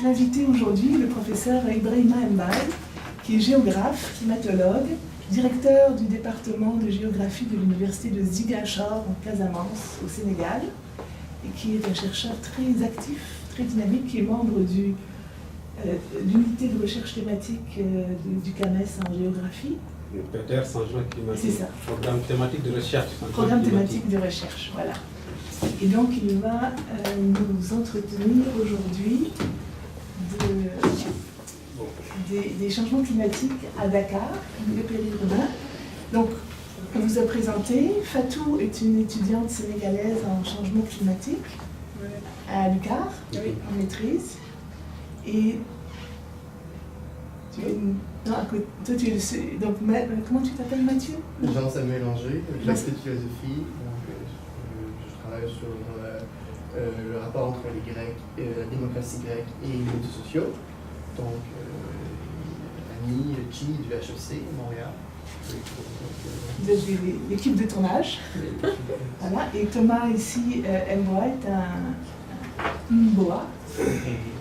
invité aujourd'hui le professeur Ibrahima Mbaye, qui est géographe, climatologue, directeur du département de géographie de l'université de Ziguinchor en Casamance, au Sénégal, et qui est un chercheur très actif, très dynamique, qui est membre de l'unité de recherche thématique du CAMES en géographie. Le PETER, changement climatique. C'est ça. Programme thématique de recherche. Programme thématique de recherche, voilà. Et donc il va nous entretenir aujourd'hui des changements climatiques à Dakar, le périurbain. Donc, on vous a présenté, Fatou est une étudiante sénégalaise en changement climatique à l'UQAR, en maîtrise. Et tu es toi, tu es donc, comment tu t'appelles, Mathieu? Jean-Samuel Anger, j'étudie philosophie. Je travaille sur le rapport entre les Grecs, la démocratie grecque et les médias sociaux. Donc, Annie Chi du HEC, Montréal. L'équipe de tournage. Voilà. Et Thomas ici, Mboa est un Mboa,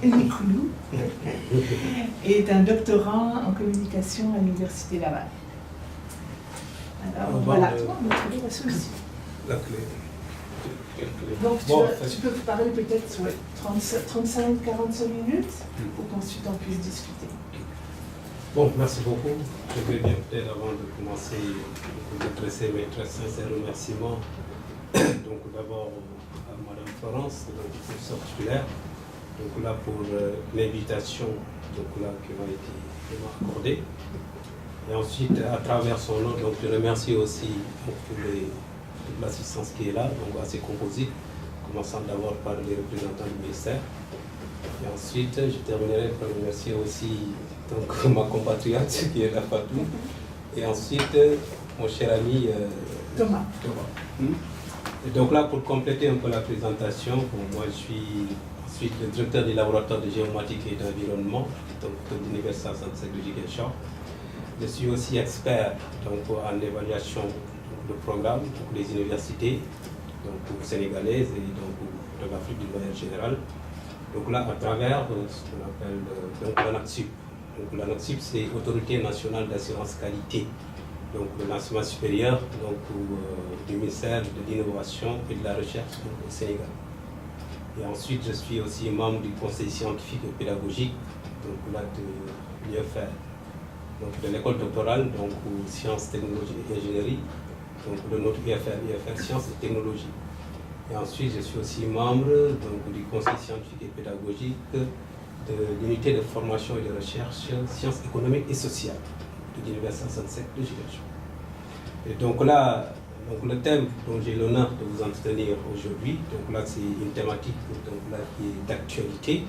Nikoulou, est un doctorant en communication à l'Université Laval. Alors voilà, notre livre est aussi. La clé. Donc tu peux parler peut-être sur 35-45 minutes pour qu'ensuite on puisse discuter. Bon, merci beaucoup. Je vais bien peut-être avant de commencer vous adresser mes très sincères remerciements. Donc d'abord à Madame Florence, donc professeure titulaire, donc là pour l'invitation qui m'a été accordée. Et ensuite, à travers son nom, donc je remercie aussi toute l'assistance qui est là, donc assez composite, commençant d'abord par les représentants du ministère. Et ensuite, je terminerai par remercier aussi donc, ma compatriote qui est là, Fatou. Et ensuite, mon cher ami Thomas. Et donc là, pour compléter un peu la présentation, moi je suis ensuite le directeur du laboratoire de géomatique et d'environnement de l'Université 65 de Ziguinchor. Je suis aussi expert donc, en évaluation de programmes pour les universités donc, sénégalaises et donc, de l'Afrique d'une manière générale. Donc là, à travers ce qu'on appelle l'ANAQ-Sup. Donc l'ANAQ-Sup, c'est Autorité nationale d'assurance qualité. Donc l'enseignement supérieur donc, du ministère de l'Innovation et de la Recherche au Sénégal. Et ensuite, je suis aussi membre du conseil scientifique et pédagogique donc, là, de l'IFR, donc de l'école doctorale donc, aux sciences, technologies et ingénierie, donc de notre IFR Sciences et Technologies. Et ensuite, je suis aussi membre donc, du conseil scientifique et pédagogique de l'unité de formation et de recherche sciences économiques et sociales de l'Université 67 de Ziguinchor. Et donc là, donc le thème dont j'ai l'honneur de vous entretenir aujourd'hui, donc là c'est une thématique donc là, qui est d'actualité.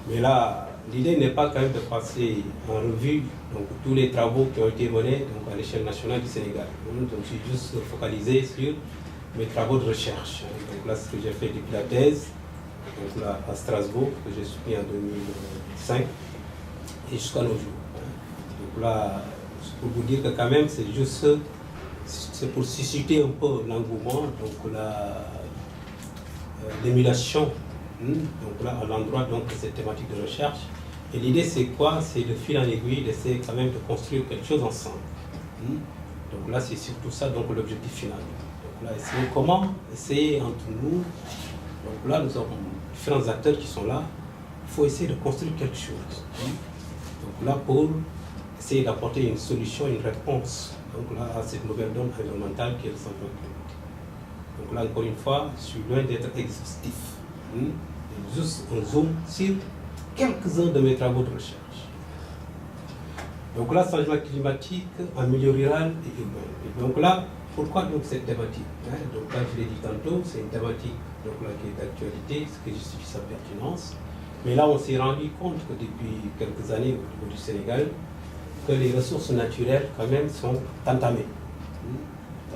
Mais là, l'idée n'est pas quand même de passer en revue donc, tous les travaux qui ont été menés donc, à l'échelle nationale du Sénégal. Donc je suis juste focalisé sur mes travaux de recherche. Donc là, ce que j'ai fait depuis la thèse, donc là à Strasbourg, que j'ai soutenu en 2005, et jusqu'à nos jours. Donc là, c'est pour vous dire que quand même, c'est juste, c'est pour susciter un peu l'engouement, donc l'émulation, donc là, à l'endroit donc, de cette thématique de recherche. Et l'idée, c'est quoi? C'est de fil en aiguille, d'essayer quand même de construire quelque chose ensemble. Donc là, c'est surtout ça, donc l'objectif final. Donc là, essayer entre nous. Donc là, nous avons différents acteurs qui sont là. Il faut essayer de construire quelque chose. Donc là, pour essayer d'apporter une solution, une réponse donc là, à cette nouvelle donne environnementale qui est le changement climatique. Donc là, encore une fois, je suis loin d'être exhaustif. Juste un zoom sur quelques-uns de mes travaux de recherche. Donc là, changement climatique en milieu rural et urbain. Et donc là, pourquoi donc cette thématique? Donc là, je l'ai dit tantôt, c'est une thématique donc là, qui est d'actualité, ce qui justifie sa pertinence. Mais là, on s'est rendu compte que depuis quelques années au niveau du Sénégal, que les ressources naturelles quand même sont entamées.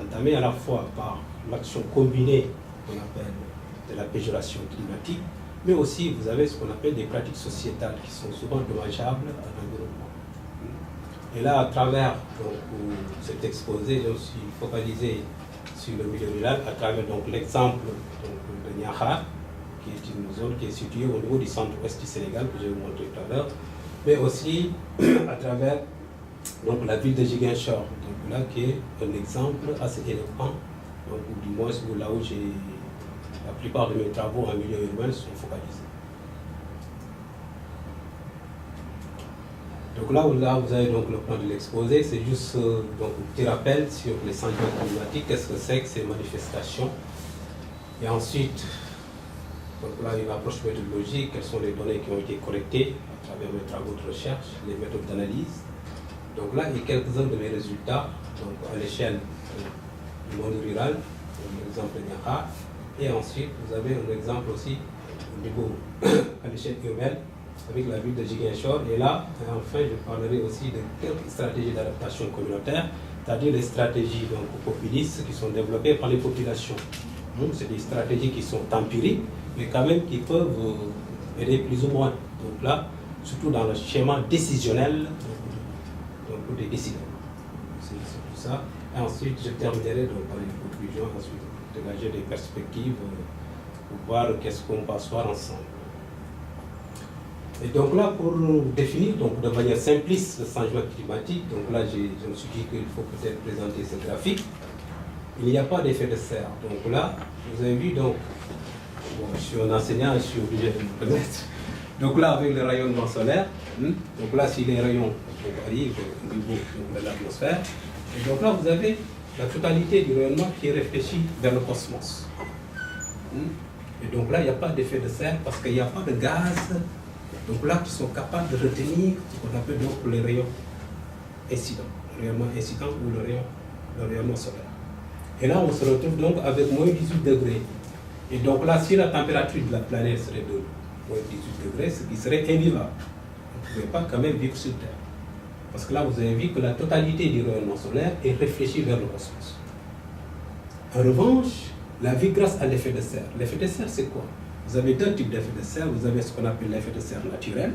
Entamées à la fois par l'action combinée qu'on appelle de la péjoration climatique, mais aussi vous avez ce qu'on appelle des pratiques sociétales qui sont souvent dommageables à l'environnement. Et là, à travers donc, cet exposé, je me suis focalisé sur le milieu rural à travers l'exemple de Niakhar, qui est une zone qui est située au niveau du centre-ouest du Sénégal, que je vais vous montrer tout à l'heure, mais aussi à travers donc, la ville de Ziguinchor, donc là qui est un exemple assez éloquent, donc, ou du moins là où la plupart de mes travaux en milieu urbain sont focalisés. Donc là, vous avez donc le plan de l'exposé, c'est juste donc, un petit rappel sur les changements climatiques, qu'est-ce que c'est que ces manifestations. Et ensuite, donc là, une approche méthodologique, quelles sont les données qui ont été collectées à travers mes travaux de recherche, les méthodes d'analyse. Donc là, il y a quelques-uns de mes résultats, donc à l'échelle du monde rural, l'exemple de Niakhar, et ensuite, vous avez un exemple aussi au niveau à l'échelle urbaine, avec la ville de Ziguinchor. Et là, enfin, je parlerai aussi de quelques stratégies d'adaptation communautaire, c'est-à-dire les stratégies donc, populistes qui sont développées par les populations. C'est des stratégies qui sont empiriques, mais quand même qui peuvent aider plus ou moins. Donc là, surtout dans le schéma décisionnel donc, des décideurs. C'est tout ça. Et ensuite, je terminerai donc, par les conclusions, ensuite dégager des perspectives pour voir qu'est-ce qu'on va asseoir ensemble. Et donc là, pour définir donc, de manière simpliste le changement climatique, donc là, je me suis dit qu'il faut peut-être présenter ce graphique. Il n'y a pas d'effet de serre. Donc là, vous avez vu, donc, bon, je suis un enseignant, je suis obligé de me connaître. Donc là, avec le rayonnement solaire, donc là, si les rayons donc, arrivent au niveau de l'atmosphère, et donc là, vous avez la totalité du rayonnement qui est réfléchi vers le cosmos. Et donc là, il n'y a pas d'effet de serre parce qu'il n'y a pas de gaz. Donc là, qui sont capables de retenir ce qu'on appelle donc les rayons incidents, le rayonnement incident ou le rayonnement solaire. Et là, on se retrouve donc avec moins 18 degrés. Et donc là, si la température de la planète serait de moins 18 degrés, ce qui serait invivable, on ne pouvait pas quand même vivre sur Terre. Parce que là, vous avez vu que la totalité du rayonnement solaire est réfléchie vers le cosmos. En revanche, la vie grâce à l'effet de serre. L'effet de serre, c'est quoi? Vous avez deux types d'effets de serre. Vous avez ce qu'on appelle l'effet de serre naturel,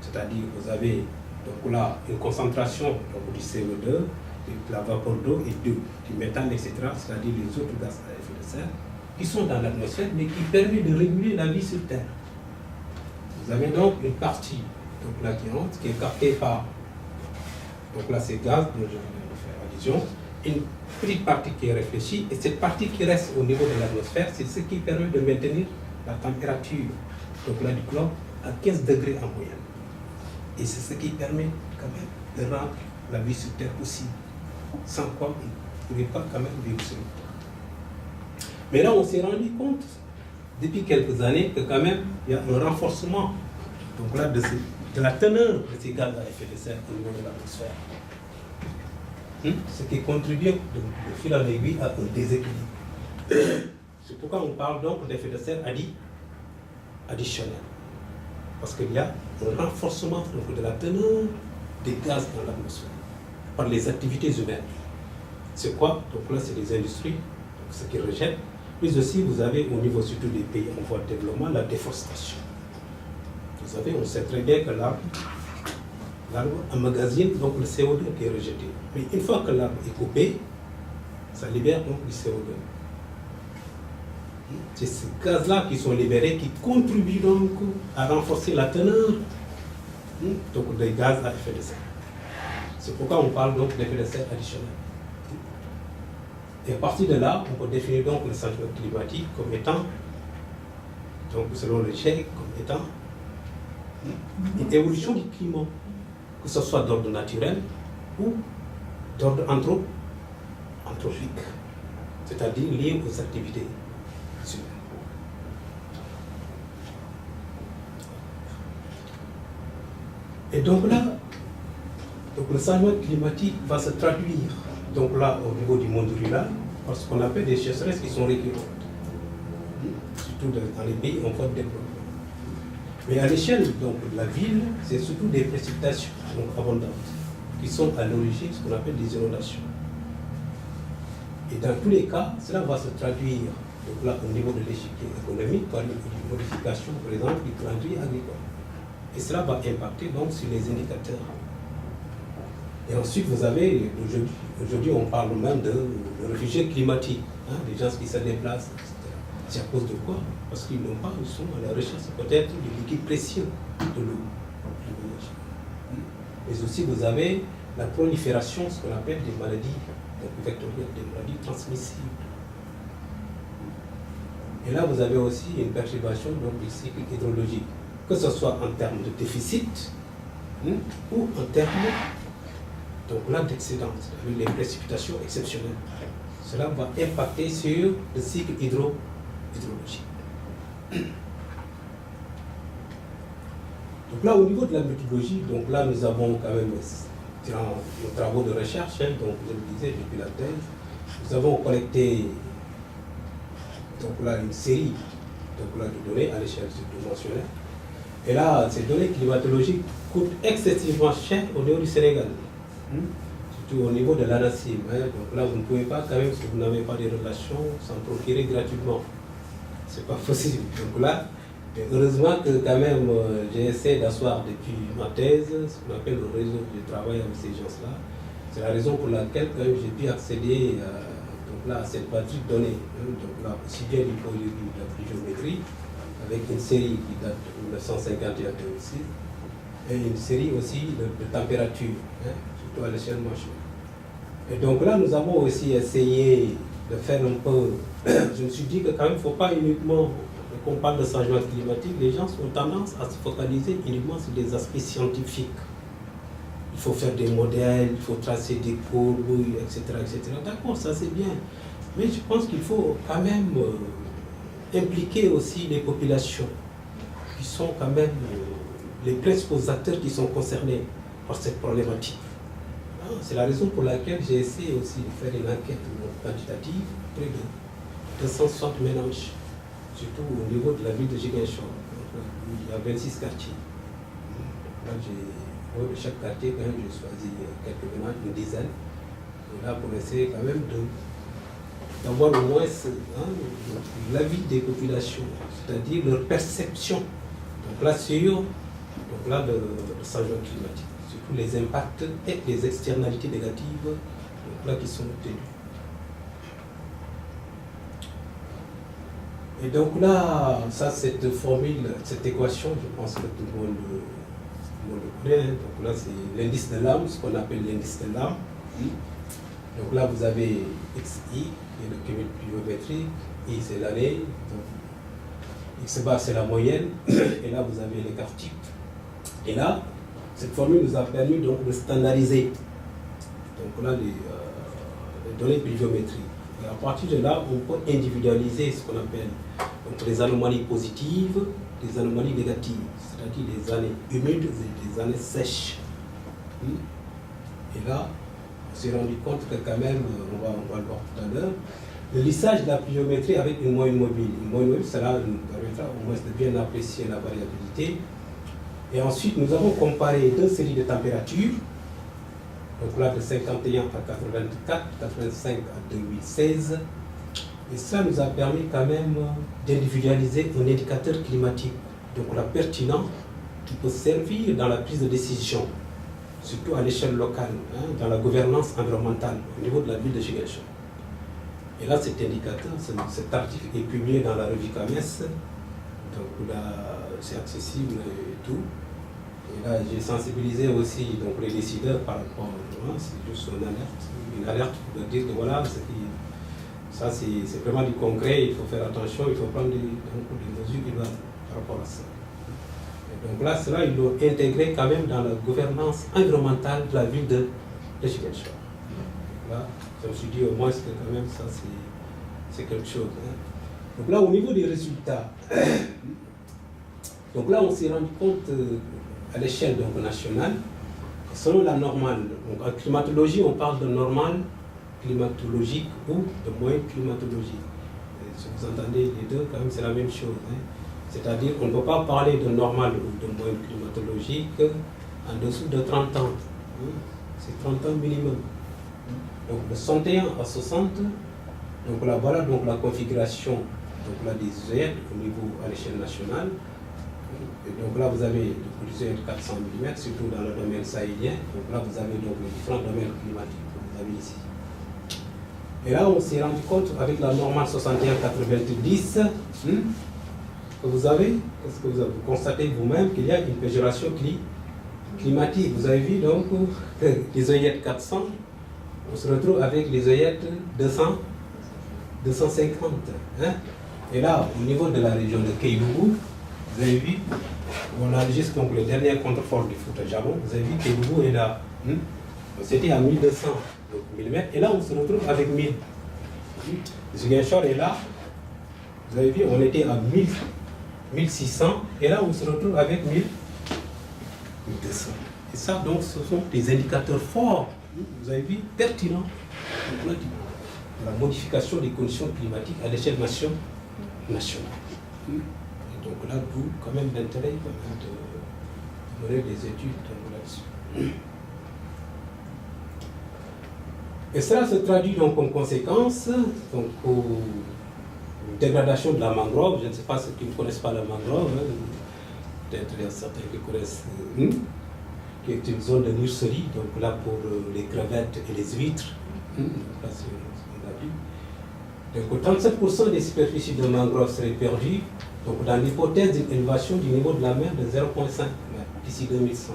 c'est-à-dire vous avez donc là une concentration donc, du CO2, de la vapeur d'eau et du méthane, etc., c'est-à-dire les autres gaz à effet de serre, qui sont dans l'atmosphère, mais qui permettent de réguler la vie sur Terre. Vous avez donc une partie donc là, qui est captée par donc là, ces gaz dont je viens de faire allusion, une petite partie qui est réfléchie, et cette partie qui reste au niveau de l'atmosphère, c'est ce qui permet de maintenir la température donc là, du globe à 15 degrés en moyenne. Et c'est ce qui permet quand même de rendre la vie sur Terre possible, sans quoi on ne pouvait pas quand même vivre sur Terre. Mais là, on s'est rendu compte, depuis quelques années, que quand même, il y a un renforcement donc là, de la teneur de ces gaz à effet de serre au niveau de l'atmosphère. Ce qui contribue de fil en aiguille à un déséquilibre. C'est pourquoi on parle donc d'effet de serre additionnel. Parce qu'il y a un renforcement donc, de la teneur des gaz dans l'atmosphère par les activités humaines. C'est quoi? Donc là, c'est les industries, donc ce qui rejettent. Mais aussi, vous avez au niveau surtout des pays en voie de développement, la déforestation. Vous savez, on sait très bien que l'arbre emmagasine donc le CO2 qui est rejeté. Mais une fois que l'arbre est coupé, ça libère donc du CO2. C'est ces gaz-là qui sont libérés qui contribuent donc à renforcer la teneur donc des gaz à effet de serre. C'est pourquoi on parle donc d'effet de serre additionnel. Et à partir de là, on peut définir donc le changement climatique comme étant, donc selon le GIEC, comme étant une évolution du climat, que ce soit d'ordre naturel ou d'ordre anthropique, c'est-à-dire lié aux activités humaines. Et donc là, donc le changement climatique va se traduire donc là au niveau du monde rural par ce qu'on appelle des sécheresses qui sont récurrentes, surtout dans les pays en voie de développement. Mais à l'échelle donc de la ville, c'est surtout des précipitations donc abondantes qui sont à l'origine de ce qu'on appelle des inondations. Et dans tous les cas, cela va se traduire donc là au niveau de l'échiquier économique par une modification, par exemple, du calendrier agricole. Et cela va impacter donc sur les indicateurs. Et ensuite, vous avez, aujourd'hui on parle même de réfugiés climatiques, des gens qui se déplacent, etc. C'est à cause de quoi? Parce qu'ils n'ont pas, ils sont à la recherche peut-être du liquide précieux de l'eau. Mais aussi vous avez la prolifération, ce qu'on appelle des maladies vectorielles, des maladies transmissibles. Et là, vous avez aussi une perturbation donc, du cycle hydrologique, que ce soit en termes de déficit ou en termes d'excédent, avec les précipitations exceptionnelles. Cela va impacter sur le cycle hydrologique. Donc là, au niveau de la méthodologie, donc là, nous avons quand même, durant nos travaux de recherche, donc je le disais depuis la thèse, nous avons collecté donc là, une série donc là, de données à l'échelle subdimensionnelle. Et là, ces données climatologiques coûtent excessivement cher au niveau du Sénégal, surtout au niveau de l'ANACIM. Donc là, vous ne pouvez pas, quand même, si vous n'avez pas de relations, s'en procurer gratuitement. C'est pas possible. Donc là, heureusement que quand même, j'ai essayé d'asseoir depuis ma thèse, ce qu'on appelle le réseau de travail avec ces gens-là. C'est la raison pour laquelle j'ai pu accéder donc là, à cette batterie de données. Donc là, aussi bien du point de vue de la pluviométrie, avec une série qui date de 1951-2006, et une série aussi de température, surtout à l'échelle machine. Et donc là, nous avons aussi essayé de faire un peu. Je me suis dit que quand même, il ne faut pas uniquement, quand on parle de changement climatique, les gens ont tendance à se focaliser uniquement sur des aspects scientifiques. Il faut faire des modèles, il faut tracer des courbes, etc. etc. D'accord, ça c'est bien. Mais je pense qu'il faut quand même impliquer aussi les populations qui sont quand même les principaux acteurs qui sont concernés par cette problématique. C'est la raison pour laquelle j'ai essayé aussi de faire une enquête quantitative, près de 260 ménages, surtout au niveau de la ville de Ziguinchor. Il y a 26 quartiers. Là, de chaque quartier, quand même, j'ai choisi quelques ménages, une dizaine. Et là, pour essayer quand même d'avoir au moins l'avis des populations, c'est-à-dire leur perception. Donc là, sur le changement climatique, surtout les impacts et les externalités négatives donc là, qui sont obtenues. Et donc là, ça, cette formule, cette équation, je pense que tout le monde le connaît. Donc là, c'est l'indice de Lamb, ce qu'on appelle l'indice de Lamb. Donc là, vous avez XI, qui est le cumul pluviométrique, I, c'est l'année, X bar, c'est la moyenne, et là, vous avez l'écart type. Et là, cette formule nous a permis donc de standardiser donc là, les données pluviométriques. Et à partir de là, on peut individualiser ce qu'on appelle donc, les anomalies positives, les anomalies négatives, c'est-à-dire les années humides et les années sèches. Et là, on s'est rendu compte que quand même, on va le voir tout à l'heure, le lissage de la pluviométrie avec une moyenne mobile. Une moyenne mobile, cela nous permettra au moins de bien apprécier la variabilité. Et ensuite, nous avons comparé deux séries de températures, donc là de 51 à 84, 85 à 2016. Et ça nous a permis quand même d'individualiser un indicateur climatique, donc là pertinent, qui peut servir dans la prise de décision, surtout à l'échelle locale, dans la gouvernance environnementale, au niveau de la ville de Ziguinchor. Et là, cet indicateur, cet article est publié dans la revue CAMES, donc là, c'est accessible et tout. Et là, j'ai sensibilisé aussi donc, les décideurs par rapport à c'est juste une alerte pour leur dire que voilà, ça c'est vraiment du concret, il faut faire attention, il faut prendre des mesures idoines par rapport à ça. Et donc là, cela, ils l'ont intégré quand même dans la gouvernance environnementale de la ville de Ziguinchor. Là, je me suis dit au moins que quand même ça c'est quelque chose. Donc là, au niveau des résultats, donc là, on s'est rendu compte à l'échelle nationale, selon la normale, donc en climatologie, on parle de normale climatologique ou de moyenne climatologique. Et si vous entendez les deux, quand même, c'est la même chose. C'est-à-dire qu'on ne peut pas parler de normale ou de moyenne climatologique en dessous de 30 ans. C'est 30 ans minimum. Donc de 61 à 60, donc là, voilà donc la configuration donc là, des UZN au niveau à l'échelle nationale. Et donc là, vous avez plusieurs 400 mm, surtout dans le domaine sahélien. Donc là, vous avez donc les différents domaines climatiques que vous avez ici. Et là, on s'est rendu compte avec la normale 61-90 que vous avez, qu'est-ce que vous avez constaté vous-même qu'il y a une péjoration climatique. Vous avez vu donc que les œillettes 400, on se retrouve avec les œillettes 250. Hein? Et là, au niveau de la région de Kédougou, vous avez vu, on enregistre donc le dernier contrefort du Fouta Djallon. Vous avez vu Kédougou est là. C'était à 1200 mm. Et là, on se retrouve avec 1000. Ziguinchor est là. Vous avez vu, on était à 1600. Et là, on se retrouve avec 1200. Et ça, donc, ce sont des indicateurs forts, vous avez vu, pertinents de la modification des conditions climatiques à l'échelle nationale. Et donc là, d'où quand même l'intérêt de mener des études là-dessus. Et cela se traduit donc en conséquence donc, une dégradation de la mangrove. Je ne sais pas ceux qui ne connaissent pas la mangrove, hein. Peut-être il y a certains qui connaissent, qui est une zone de nurserie, donc là pour les crevettes et les huîtres. Là, c'est ce qu'on a vu. Donc 37% des superficies de mangrove seraient perdues, donc dans l'hypothèse d'une élévation du niveau de la mer de 0,5 m d'ici 2100.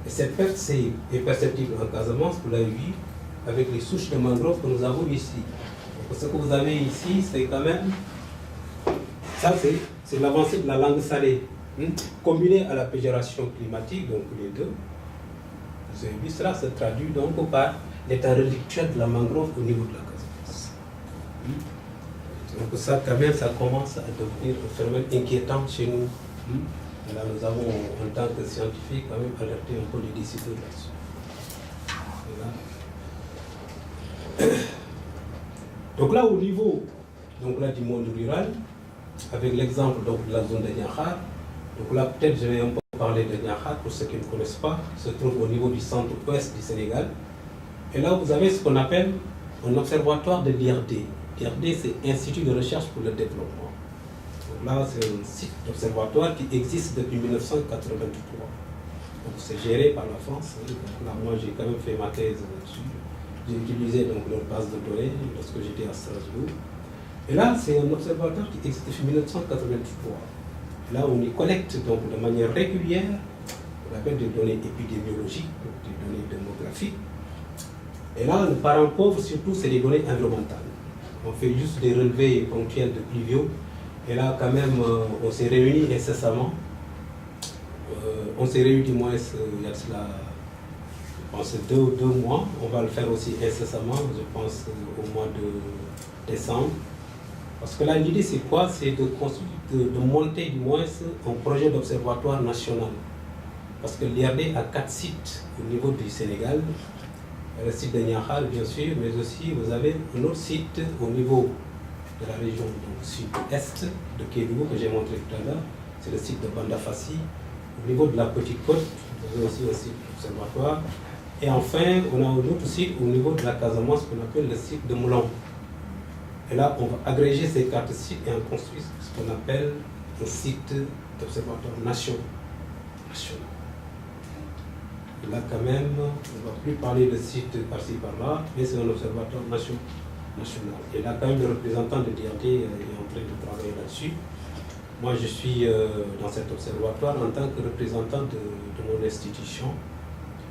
Et cette perte est perceptible en Casamance, vous l'avez vu, avec les souches de mangrove que nous avons ici. Donc, ce que vous avez ici, c'est quand même, ça c'est l'avancée de la langue salée, combinée à la péjoration climatique, donc les deux. Vous avez vu, cela se traduit donc par l'état relictuel de la mangrove au niveau de la Casamance. Donc ça, quand même, ça commence à devenir un phénomène inquiétant chez nous. Et là, nous avons, en tant que scientifiques, quand même alerté un peu les décideurs là-dessus. Donc là, au niveau donc là, du monde rural, avec l'exemple de la zone de Niakhar, donc là, peut-être je vais un peu parler de Niakhar, pour ceux qui ne connaissent pas, se trouve au niveau du centre-ouest du Sénégal. Et là, vous avez ce qu'on appelle un observatoire de l'IRD. L'IRD, c'est Institut de recherche pour le développement. Donc là, c'est un site d'observatoire qui existe depuis 1983. Donc c'est géré par la France. Donc là, moi, j'ai quand même fait ma thèse là-dessus. J'ai utilisé donc leur base de données lorsque j'étais à Strasbourg. Et là, c'est un observatoire qui existe depuis 1983. Et là, on y collecte donc de manière régulière, on appelle des données épidémiologiques, donc des données démographiques. Et là, le parent pauvre, surtout, c'est les données environnementales. On fait juste des relevés ponctuels de pluviaux. Et là, quand même, on s'est réunis incessamment. On s'est réunis, du moins, il y a cela, je pense, deux mois. On va le faire aussi incessamment, je pense, au mois de décembre. Parce que là, l'idée, c'est quoi? C'est de monter, du moins, un projet d'observatoire national. Parce que l'IRD a 4 sites au niveau du Sénégal. Le site de Niakhar, bien sûr, mais aussi vous avez un autre site au niveau de la région sud-est de Kédougou que j'ai montré tout à l'heure. C'est le site de Bandafassi. Au niveau de la Petite Côte, vous avez aussi un site d'observatoire. Et enfin, on a un autre site au niveau de la Casamance qu'on appelle le site de Moulon. Et là, on va agréger ces 4 sites et en construire ce qu'on appelle un site d'observatoire national. Et là, quand même, on ne va plus parler de site par-ci par-là, mais c'est un observatoire national. Et là, quand même, le représentant de l'IRD est en train de travailler là-dessus. Moi, je suis dans cet observatoire en tant que représentant de mon institution.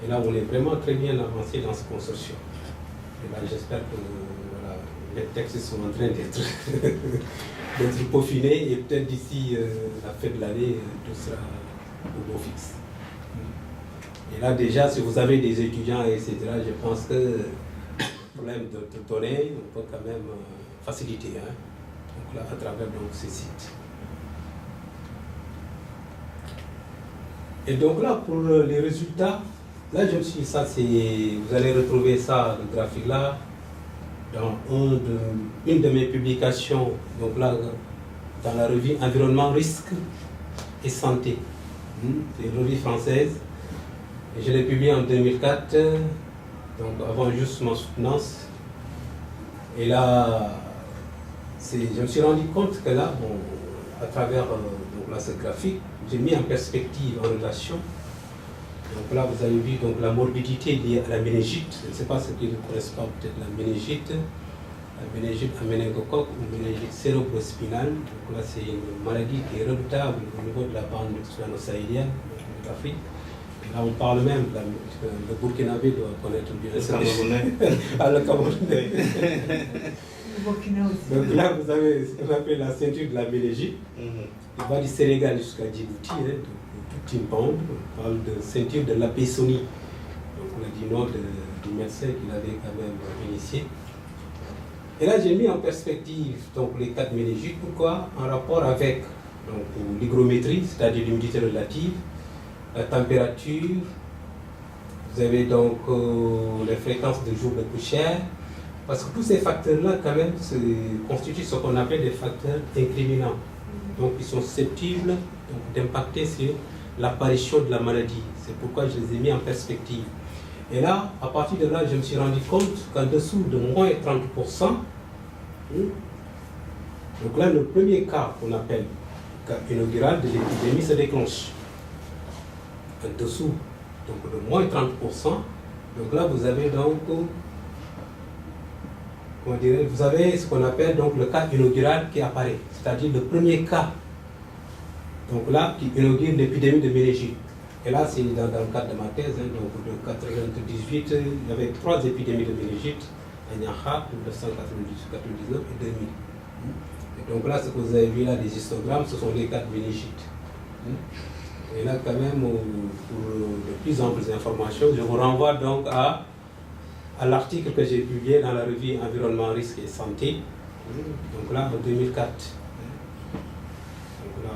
Et là, on est vraiment très bien avancé dans ce consortium. Et là, j'espère que voilà, les textes sont en train d'être peaufinés et peut-être d'ici la fin de l'année, tout sera au beau fixe. Et là, déjà, si vous avez des étudiants, etc., je pense que le problème de données, on peut quand même faciliter, hein, donc là, à travers donc, ces sites. Et donc là, pour les résultats, là, je me suis dit, ça, vous allez retrouver ça, le graphique là, dans une de mes publications, donc là, dans la revue Environnement, Risque et Santé. C'est une revue française. Et je l'ai publié en 2004, donc avant juste ma soutenance. Et là, je me suis rendu compte que là, bon, à travers donc là, ce graphique, j'ai mis en perspective, en relation, Donc là, vous avez vu donc, la morbidité liée à la méningite. Je ne sais pas ce qui ne correspond peut-être la méningite à méningocoque ou méningite cérébrospinale. Donc là, c'est une maladie qui est redoutable au niveau de la bande sulano-sahélienne de l'Afrique. Là, on parle même, le Burkinabé doit connaître bien ça. Le Camerounais. Le Burkina aussi. Donc là, vous avez ce qu'on appelle la ceinture de la méningite. Il va du Sénégal jusqu'à Djibouti, hein, toute une bande. On parle de ceinture de l'Apésonie. Donc on a dit nom du médecin qui l'avait quand même initié. Et là, j'ai mis en perspective donc, les cas de méningite. Pourquoi? En rapport avec l'hygrométrie, c'est-à-dire l'humidité relative, la température, vous avez donc les fréquences de jours de poussière, parce que tous ces facteurs-là, quand même, constituent ce qu'on appelle des facteurs incriminants. Donc, ils sont susceptibles d'impacter sur l'apparition de la maladie. C'est pourquoi je les ai mis en perspective. Et là, à partir de là, je me suis rendu compte qu'en dessous de moins 30%, donc là, le premier cas qu'on appelle cas inaugural de l'épidémie se déclenche. En dessous donc de moins 30%, donc là, vous avez donc, vous avez ce qu'on appelle donc le cas inaugural qui apparaît, c'est-à-dire le premier cas, donc là, qui inaugure l'épidémie de méningite. Et là, c'est dans le cadre de ma thèse, hein, donc de 1998, il y avait 3 épidémies de méningite, à Niakha, 1998, 1999 et 2000. Et donc là, ce que vous avez vu là, les histogrammes, ce sont les cas de méningite. Et là, quand même, pour de plus amples informations, je vous renvoie donc à l'article que j'ai publié dans la revue Environnement, Risque et Santé, donc là, en 2004. Donc là,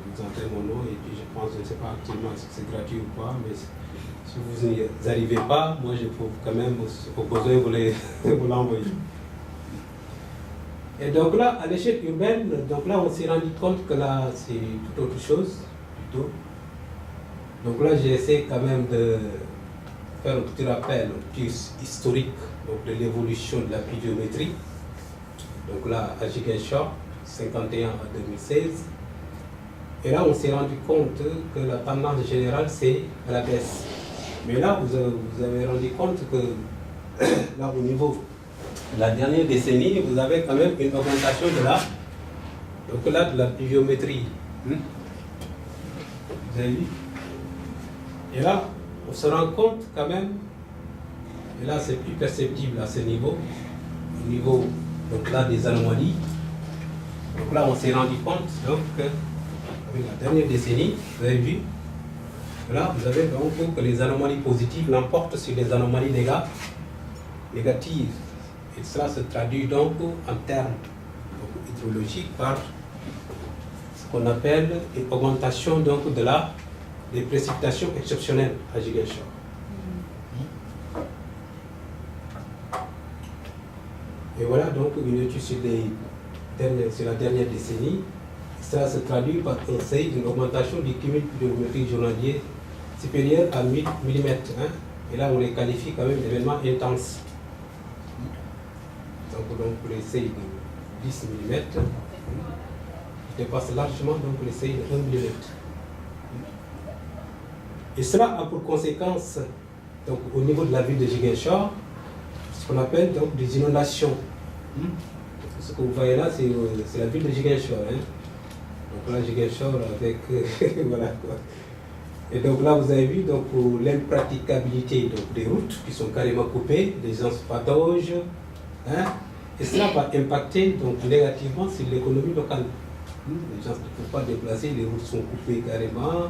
vous entrez mon nom et puis je pense, je ne sais pas actuellement si c'est gratuit ou pas, mais si vous n'y arrivez pas, moi je peux quand même, au besoin, vous l'envoyer. Et donc là, à l'échelle urbaine, donc là, on s'est rendu compte que là, c'est tout autre chose, plutôt. Donc là, j'ai essayé quand même de faire un petit rappel, un petit historique donc, de l'évolution de la pluviométrie. Donc là, à Ziguinchor, 51 à 2016. Et là, on s'est rendu compte que la tendance générale, c'est à la baisse. Mais là, vous avez rendu compte que là, au niveau de la dernière décennie, vous avez quand même une augmentation de la pluviométrie. Vous avez vu? Et là, on se rend compte quand même, et là c'est plus perceptible à ce niveau, au niveau donc là, des anomalies. Donc là, on s'est rendu compte donc, avec la dernière décennie, vous avez vu, là vous avez donc que les anomalies positives l'emportent sur les anomalies négatives. Et cela se traduit donc en termes hydrologiques par ce qu'on appelle une augmentation donc des précipitations exceptionnelles à Ziguinchor. Et voilà donc une étude sur la dernière décennie. Cela se traduit par un seuil d'une augmentation du cumul pluviométrique journalier supérieur à 1000 mm. Et là, on les qualifie quand même d'événements intenses. Donc les seuils de 10 mm dépassent largement donc, les seuils de 1 mm. Et cela a pour conséquence, donc, au niveau de la ville de Ziguinchor, ce qu'on appelle donc, des inondations. Ce que vous voyez là, c'est la ville de Ziguinchor. Donc là, Ziguinchor avec... voilà quoi. Et donc là, vous avez vu donc, l'impraticabilité des routes qui sont carrément coupées, des gens se patogent. Et cela va impacter donc, négativement sur l'économie locale. Les gens ne peuvent pas déplacer, les routes sont coupées carrément.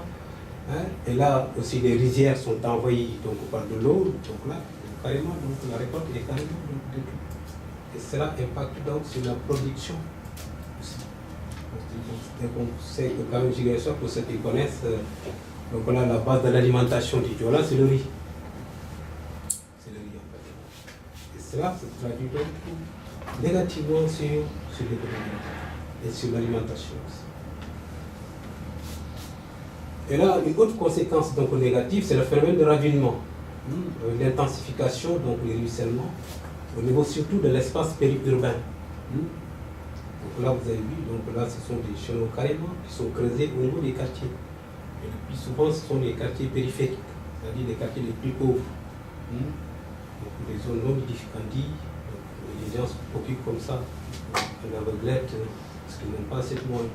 Et là aussi les rizières sont envahies donc, par de l'eau, donc là, carrément, donc, la récolte est carrément détruite. Et cela impacte donc sur la production aussi. Donc on sait que quand même Ziguinchor, pour ceux qui connaissent, donc on a la base de l'alimentation du Diola, c'est le riz. C'est le riz en fait. Et cela se traduit donc négativement sur l'économie et sur l'alimentation aussi. Et là, une autre conséquence donc, négative, c'est le phénomène de ravinement, l'intensification, donc le ruissellement, au niveau surtout de l'espace périurbain. Donc là, vous avez vu, donc là, ce sont des chemins carrément qui sont creusés au niveau des quartiers. Et le plus souvent, ce sont les quartiers périphériques. c'est-à-dire les quartiers les plus pauvres. Donc les zones non édificantes, les gens s'occupent comme ça, en aveuglette, parce qu'ils n'ont pas assez de moyens.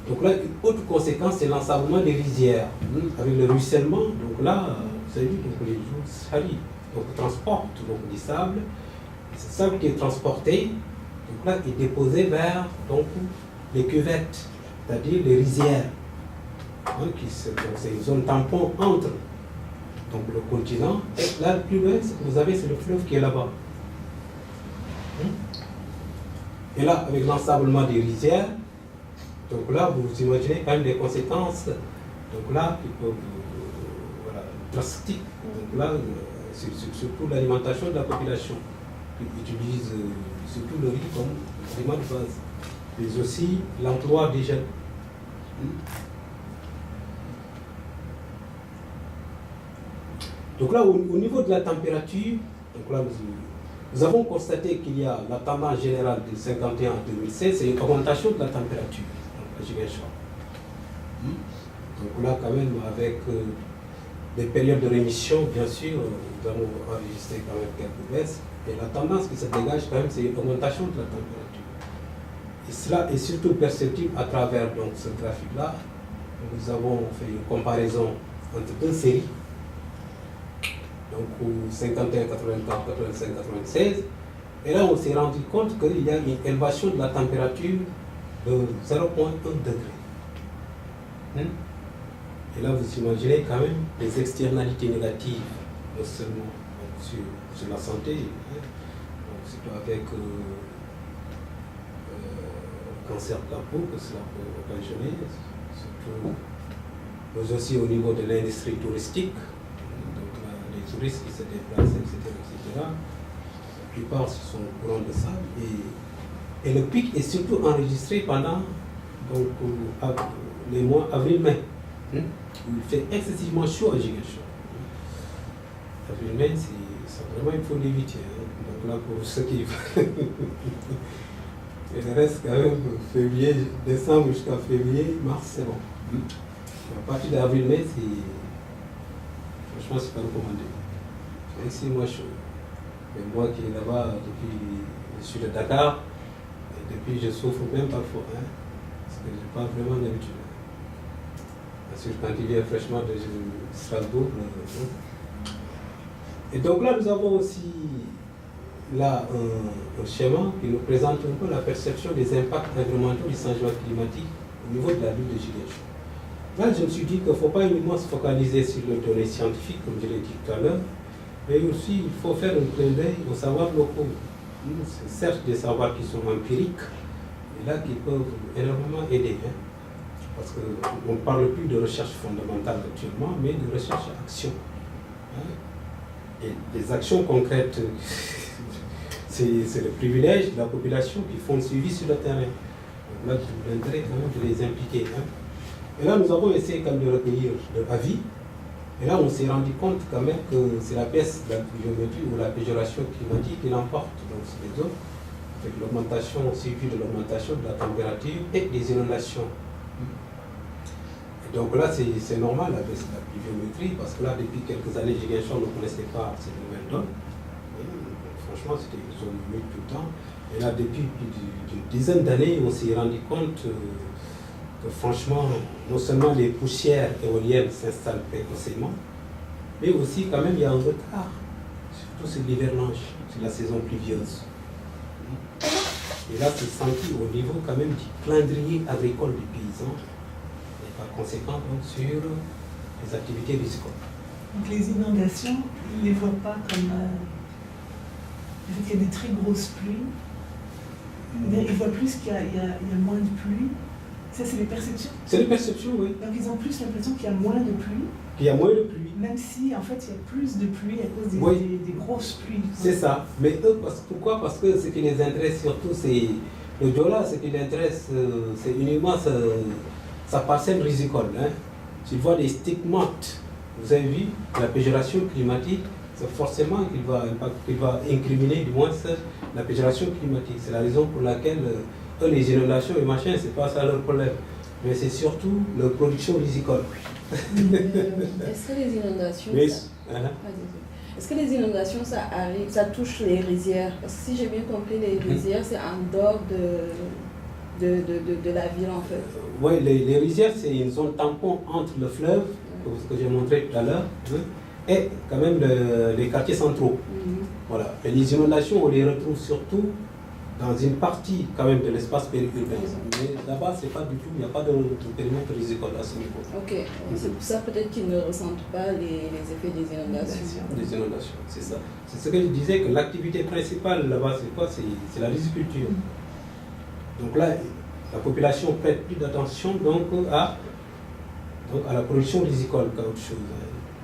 Donc là, une autre conséquence, c'est l'ensablement des rizières, avec le ruissellement. Donc là, vous avez vu, donc les eaux salient, donc transportent donc, du sable. Et ce sable qui est transporté, donc là, est déposé vers donc, les cuvettes, c'est-à-dire les rizières. C'est une zone tampon entre donc, le continent et là, plus loin, vous avez, c'est le fleuve qui est là-bas. Et là, avec l'ensablement des rizières, donc là, vous imaginez quand même des conséquences, donc là, qui peuvent, voilà, drastiques. Donc là, surtout l'alimentation de la population, qui utilise surtout le riz comme aliment de base, mais aussi l'emploi des jeunes. Donc là, au niveau de la température, donc là, nous avons constaté qu'il y a la tendance générale de 51 à 2016, c'est une augmentation de la température. Donc là, quand même, avec des périodes de rémission, bien sûr, nous avons enregistré quand même quelques baisses. Et la tendance qui se dégage, quand même, c'est une augmentation de la température. Et cela est surtout perceptible à travers donc, ce graphique-là. Nous avons fait une comparaison entre deux séries. Donc 51, 84, 85, 96. Et là, on s'est rendu compte qu'il y a une élévation de la température de 0,1 degré. Et là, vous imaginez quand même les externalités négatives, non seulement sur la santé, donc surtout avec le cancer de la peau que cela peut occasionner, surtout, mais aussi au niveau de l'industrie touristique, donc là, les touristes qui se déplacent, etc. La plupart sont au courant de ça. Et le pic est surtout enregistré pendant donc, les mois avril-mai, où il fait excessivement chaud à Ziguinchor. Avril-mai, c'est vraiment, il faut l'éviter. Donc là, pour ceux qui... Et le reste, quand même, février, décembre jusqu'à février, mars, c'est bon. À partir d'avril-mai, franchement, c'est pas recommandé. C'est 6 mois chaud. Et moi qui est là-bas depuis, je suis de Dakar, et depuis je souffre même parfois, parce que je n'ai pas vraiment d'habitude. Ensuite, quand il vient fraîchement de Strasbourg. Et donc là, nous avons aussi là un schéma qui nous présente un peu la perception des impacts environnementaux du changement climatique au niveau de la ville de Ziguinchor. Là, je me suis dit qu'il ne faut pas uniquement se focaliser sur les données scientifiques, comme je l'ai dit tout à l'heure, mais aussi il faut faire un clin d'œil aux savoirs locaux. C'est certes des savoirs qui sont empiriques, mais là qui peuvent énormément aider. Parce qu'on ne parle plus de recherche fondamentale actuellement, mais de recherche-action. Et les actions concrètes, c'est le privilège de la population qui font le suivi sur le terrain. Donc là, il y a l'intérêt quand même de les impliquer. Et là, nous avons essayé quand même de recueillir leur avis. Et là, on s'est rendu compte quand même que c'est la baisse de la pluviométrie ou la péjoration climatique qui l'emporte donc sur les autres, avec l'augmentation, suivi de l'augmentation de la température et des inondations. Et donc là, c'est normal la baisse de la pluviométrie, parce que là, depuis quelques années, Ziguinchor ne connaissait pas cette nouvelle donne. Franchement, c'était une zone humide tout le temps. Et là, depuis plus d'une dizaine d'années, on s'est rendu compte que franchement, non seulement les poussières éoliennes s'installent précocement, mais aussi quand même il y a un retard, surtout sur l'hivernage, sur la saison pluvieuse. Et là, c'est senti au niveau quand même du calendrier agricole des paysans, et par conséquent donc, sur les activités risicole. Donc les inondations, ils ne les voient pas comme le fait qu'il y a des très grosses pluies, mais ils voient plus qu'il y a moins de pluie. Ça, c'est les perceptions. C'est les perceptions, oui. Donc ils ont plus l'impression qu'il y a moins de pluie. Qu'il y a moins de pluie. Même si, en fait, il y a plus de pluie à cause des grosses pluies. C'est ça. Mais eux, pourquoi? Parce que ce qui les intéresse surtout, c'est le Diola, ce qui les intéresse, c'est uniquement sa parcelle risicole. S'il voit des stigmates, vous avez vu, la péjoration climatique, c'est forcément qu'il va incriminer du moins la péjoration climatique. C'est la raison pour laquelle les inondations et machin, c'est pas ça leur problème. mais c'est surtout la production risicole. Est-ce que les inondations... Mais, Est-ce que les inondations, ça arrive, ça touche les rizières? Parce que si j'ai bien compris, les rizières, c'est en dehors de la ville, en fait. Oui, les rizières, c'est une zone tampon entre le fleuve, que j'ai montré tout à l'heure, et quand même les quartiers centraux. Voilà. Et les inondations, on les retrouve surtout dans une partie quand même de l'espace périurbain. Mais là-bas, c'est pas du tout, il n'y a pas de périmètre risicole à ce niveau. Ok, c'est pour ça peut-être qu'ils ne ressentent pas les effets des inondations. Des inondations, c'est ça. C'est ce que je disais, que l'activité principale là-bas, c'est quoi? C'est la riziculture. Donc là, la population prête plus d'attention à la production risicole qu'à autre chose.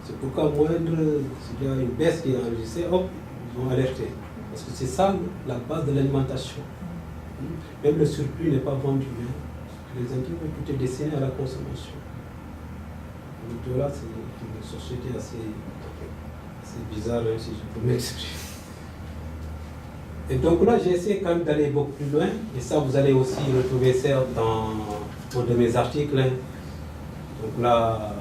C'est pourquoi moindre, s'il y a une baisse qui est enregistrée, hop, ils vont alerter. Parce que c'est ça la base de l'alimentation. Même le surplus n'est pas vendu. Les Indiens vont tout est destiné à la consommation. Donc là, c'est une société assez bizarre, si je peux m'exprimer. Et donc là, j'ai essayé quand même d'aller beaucoup plus loin. Et ça, vous allez aussi retrouver ça dans un de mes articles. Donc là,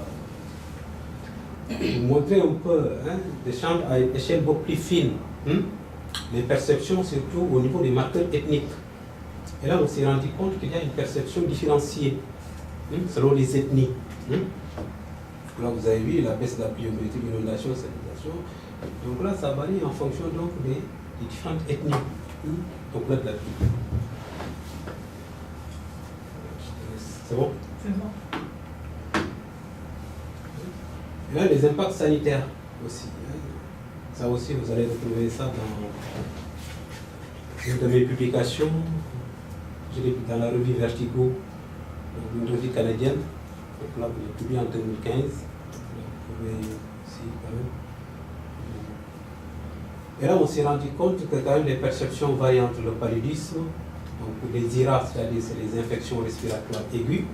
vous montrer un peu des champs à une échelle beaucoup plus fine. Les perceptions, surtout au niveau des marqueurs ethniques. Et là, on s'est rendu compte qu'il y a une perception différenciée selon les ethnies. Là, vous avez vu la baisse de la pluviométrie, l'inondation, sanitation. Donc là, ça varie en fonction donc, des différentes ethnies. Donc là, de la pluie. C'est bon? C'est bon. Et là, les impacts sanitaires aussi. Ça aussi, vous allez retrouver ça dans une de mes publications. Je l'ai dans la revue Vertigo, une revue canadienne. Donc là, vous l'avez publié en 2015. Vous pouvez ici quand même. Et là, on s'est rendu compte que quand même les perceptions varient entre le paludisme, donc les IRA, c'est-à-dire les infections respiratoires aiguës.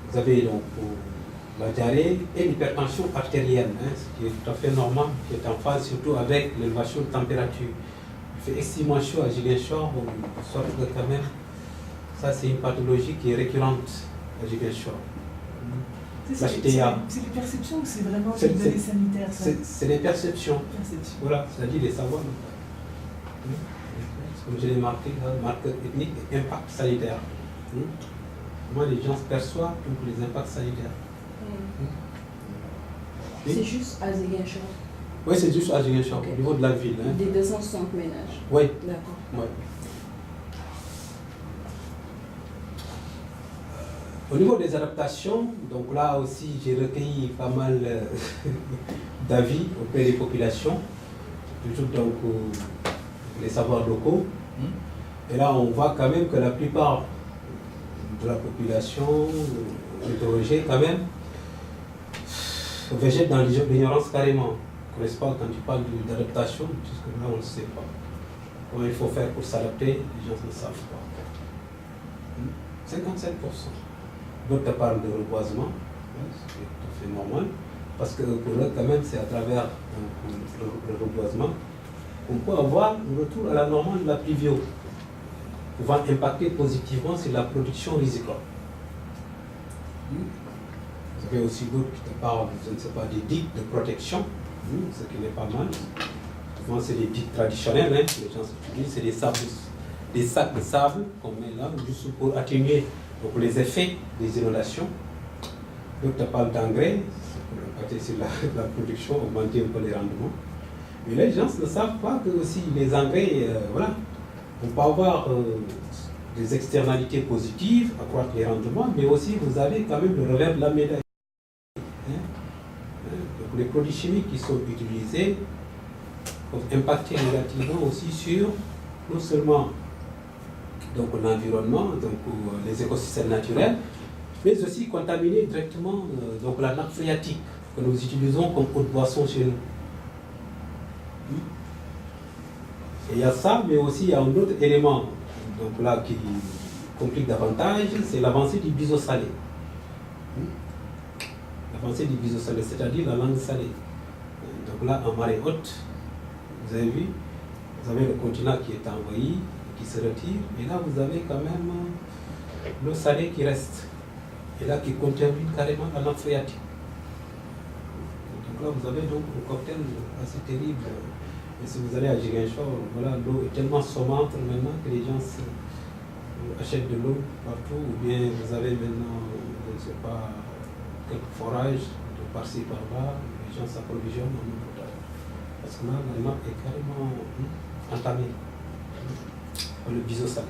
Vous avez donc la diarrhée et l'hypertension artérielle, ce qui est tout à fait normal, qui est en phase surtout avec l'élévation de température. Il fait extrêmement chaud à Ziguinchor, sauf que quand même, ça c'est une pathologie qui est récurrente à Ziguinchor. C'est les perceptions ou c'est vraiment les données sanitaires? C'est les perceptions. Voilà, c'est-à-dire les savoirs. Comme je l'ai marqué, marqueur ethnique et impact sanitaire. Comment les gens perçoivent les impacts sanitaires. C'est juste à Ziguinchor? Oui, c'est juste à Ziguinchor, au niveau de la ville. Des 260 ménages? Oui. D'accord. Ouais. Au niveau des adaptations, donc là aussi j'ai recueilli pas mal d'avis auprès des populations, toujours donc les savoirs locaux. Et là on voit quand même que la plupart de la population interrogée quand même végète dans l'ignorance carrément. Ils ne connaissent pas quand tu parles d'adaptation, puisque là on ne sait pas. Comment il faut faire pour s'adapter, les gens ne savent pas. 57%. D'autres parlent de reboisement, c'est tout à fait normal, parce que pour eux, quand même, c'est à travers le reboisement qu'on peut avoir un retour à la normale de la pluvio, pouvant impacter positivement sur la production risicole. Vous avez aussi d'autres qui te parlent, je ne sais pas, des digues de protection, ce qui n'est pas mal. Souvent, c'est des digues traditionnelles, les gens utilisent, c'est des sacs de sable qu'on met là, juste pour atténuer donc les effets des inondations. D'autres parlent d'engrais, pour impacter sur la production, augmenter un peu les rendements. Mais les gens ne savent pas que aussi les engrais, voilà, on peut avoir des externalités positives, accroître les rendements, mais aussi vous avez quand même le revers de la médaille. Donc les produits chimiques qui sont utilisés peuvent impacter négativement aussi sur non seulement donc l'environnement, donc les écosystèmes naturels, mais aussi contaminer directement donc la nappe phréatique que nous utilisons comme eau de boisson chez nous. Et il y a ça, mais aussi il y a un autre élément donc là qui complique davantage, c'est l'avancée du biseau-salé. L'avancée du biseau-salé, c'est-à-dire la langue salée. Donc là, en marée haute, vous avez vu, vous avez le continent qui est envahi, qui se retire, et là vous avez quand même l'eau salée qui reste. et là qui contribue carrément à la nappe phréatique. Donc là, vous avez donc un cocktail assez terrible. Et si vous allez à Ziguinchor, voilà, l'eau est tellement saumâtre maintenant que les gens achètent de l'eau partout, ou bien vous avez maintenant, je ne sais pas, quelques forages de par-ci par-là, les gens s'approvisionnent en eau potable. Parce que là, la nappe est carrément entamée par le biseau salé.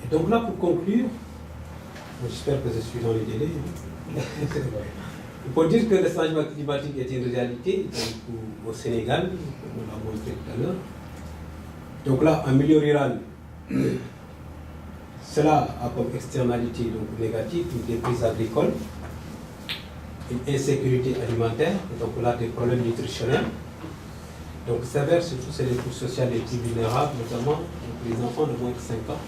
Et donc là, pour conclure, j'espère que je suis dans les délais. Il faut dire que le changement climatique est une réalité donc, au Sénégal, comme on l'a montré tout à l'heure. Donc là, en milieu rural, cela a comme externalité donc, négative une déprise agricole, une insécurité alimentaire, et donc là des problèmes nutritionnels. Donc sévère surtout c'est les couches sociales les plus vulnérables, notamment donc, les enfants de moins de 5 ans,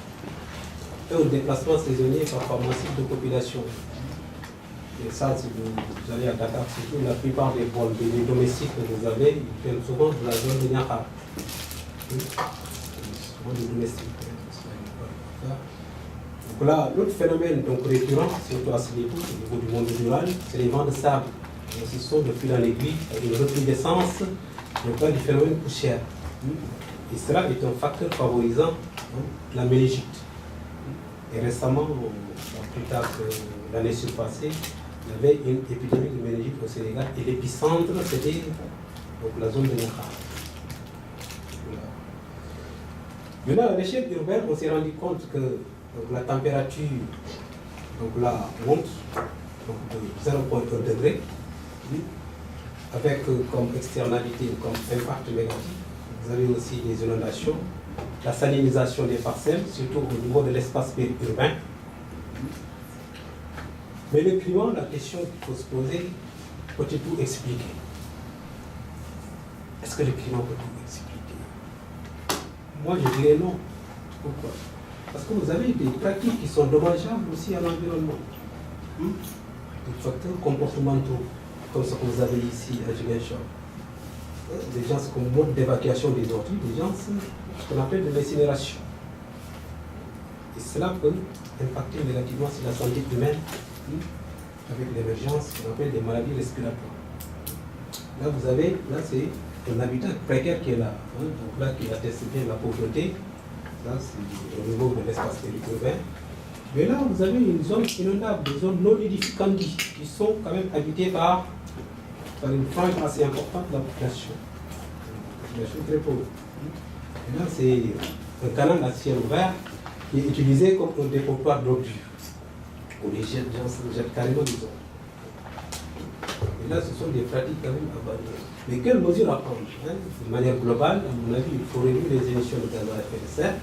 et un déplacement saisonnier parfois massif de population. Et ça, si vous allez à Dakar, surtout la plupart des vols des domestiques que vous avez, ils viennent souvent de la zone de Niakhar. Souvent des domestiques. Donc là, l'autre phénomène donc, récurrent, surtout à ce niveau, au niveau du monde rural, c'est les vents de sable. Donc, ce sont de fil en aiguille, une recrudescence donc là, du phénomène poussière. Et cela est un facteur favorisant la méningite. Et récemment, plus tard que l'année surpassée, il y avait une épidémie de méningite au Sénégal et l'épicentre, c'était la zone de Niakhar. Maintenant, à l'échelle urbaine, on s'est rendu compte que donc, la température donc, là, monte donc, de 0,1 degré, avec comme externalité, comme impact négatif, vous avez aussi les inondations, la salinisation des parcelles, surtout au niveau de l'espace périurbain. Mais le climat, la question qu'il faut se poser, peut-il tout expliquer? Est-ce que le climat peut tout expliquer? Moi, je dirais non. Pourquoi? Parce que vous avez des pratiques qui sont dommageables aussi à l'environnement. Des facteurs comportementaux, comme ce que vous avez ici à Ziguinchor. Des gens comme mode d'évacuation des ordures, des gens ce qu'on appelle de l'incinération. Et cela peut impacter négativement sur la santé humaine avec l'émergence qu'on appelle des maladies respiratoires. Là, vous avez, là c'est un habitat précaire qui est là. Donc là, qui atteste bien la pauvreté. Là, c'est au niveau de l'espace périurbain. Mais là, vous avez une zone inondable, des zones non édificantes qui sont quand même habitées par une frange assez importante de la population. Une population très pauvre. Et là, c'est un canal à ciel ouvert qui est utilisé comme un dépotoir d'ordures. Où les gens se jettent carrément des eaux. Et là, ce sont des pratiques quand même abandonnées. Mais quelles mesures à prendre? De manière globale, à mon avis, il faut réduire les émissions de gaz à effet de serre,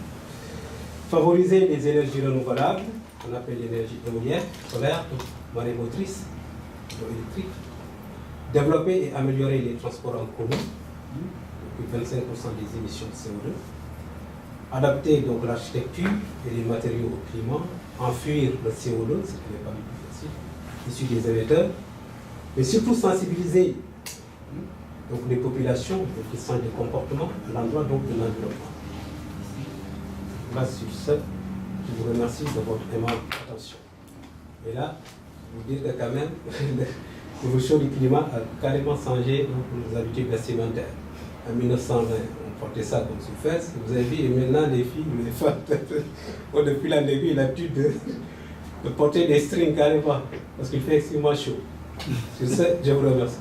favoriser les énergies renouvelables, qu'on appelle l'énergie éolienne, solaire, marémotrice, hydroélectrique, développer et améliorer les transports en commun, depuis 25% des émissions de CO2, adapter donc l'architecture et les matériaux au climat, enfuir le CO2, ce qui n'est pas le plus facile, issu des émetteurs, mais surtout sensibiliser donc, les populations qui changent de comportement à l'endroit de l'environnement. Là, sur ce, je vous remercie de votre aimable attention. Et là, je vous dire que quand même, l'évolution du climat a carrément changé donc, nos habitudes vestimentaires. En 1920, on portait ça comme sous-fesse. Vous avez vu, et maintenant, les filles, les femmes, ont depuis la début l'habitude de porter des strings carrément, parce qu'il fait extrêmement chaud. Sur ce, je vous remercie.